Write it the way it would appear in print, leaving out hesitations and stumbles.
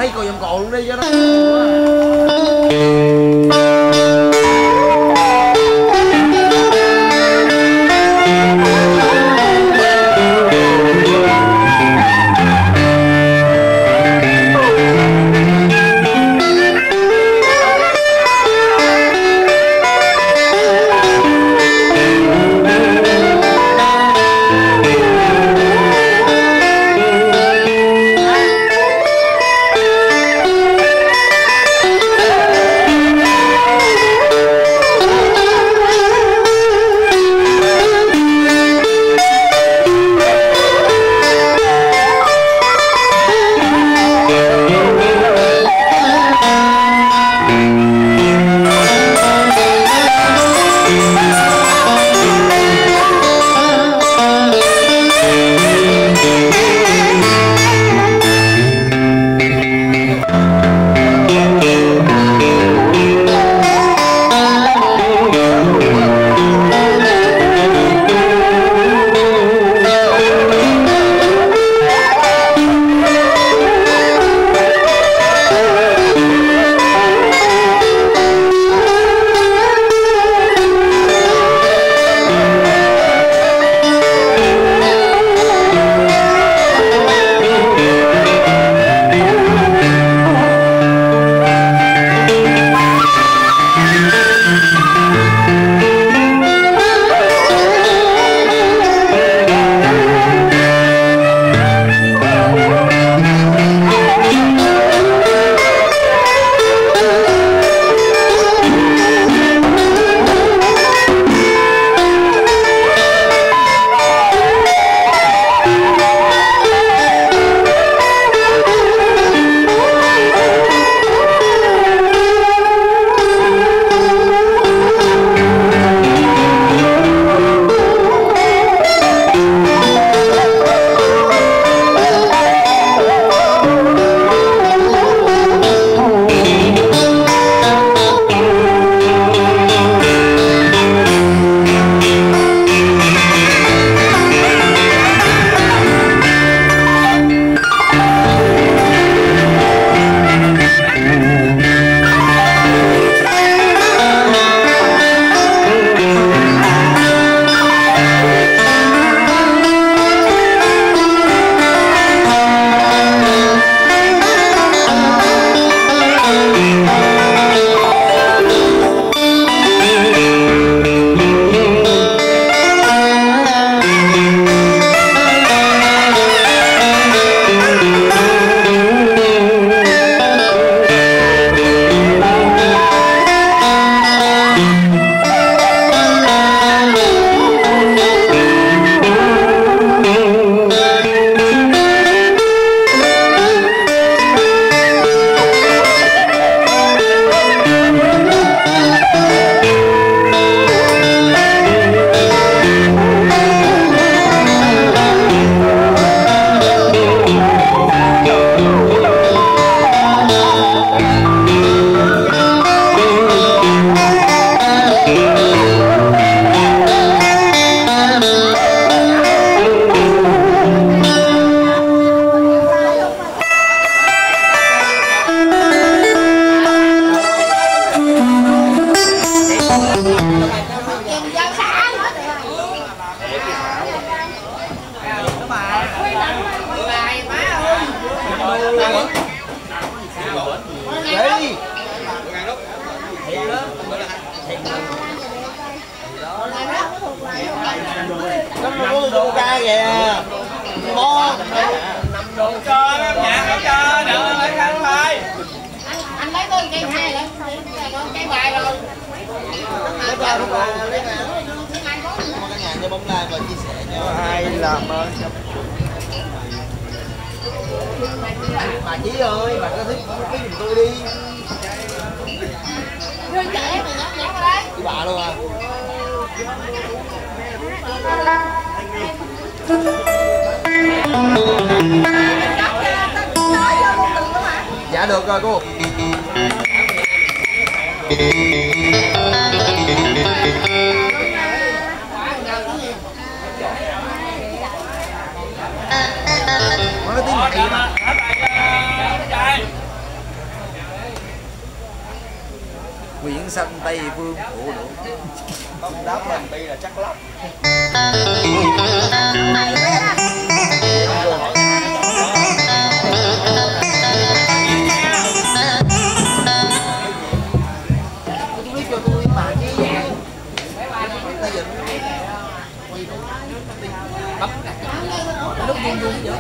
mấy cô giùm cồn luôn đi cho nó. ra kìa. Mo. Cho nó nhạc nó cho, đừng lấy khăn thôi. Anh lấy con cây hai lại, cây bài rồi. Lấy ra lúc rồi, lấy ra. Một cái nhà cho bóng like và chia sẻ cho ai làm ơn. Bà Chí ơi, bà có thích cái giùm tôi đi. Chơi trẻ mà nhắc vào đây. Đi bà luôn à. Dạ được rồi cô. Có tiếng mày mà. Quyển xanh Tây Phương Phụ Đủ. Không đáp mình đi là chắc lắm. Tôi biết cho tôi mà chứ. Bây giờ bấm lúc vuông vuông vậy.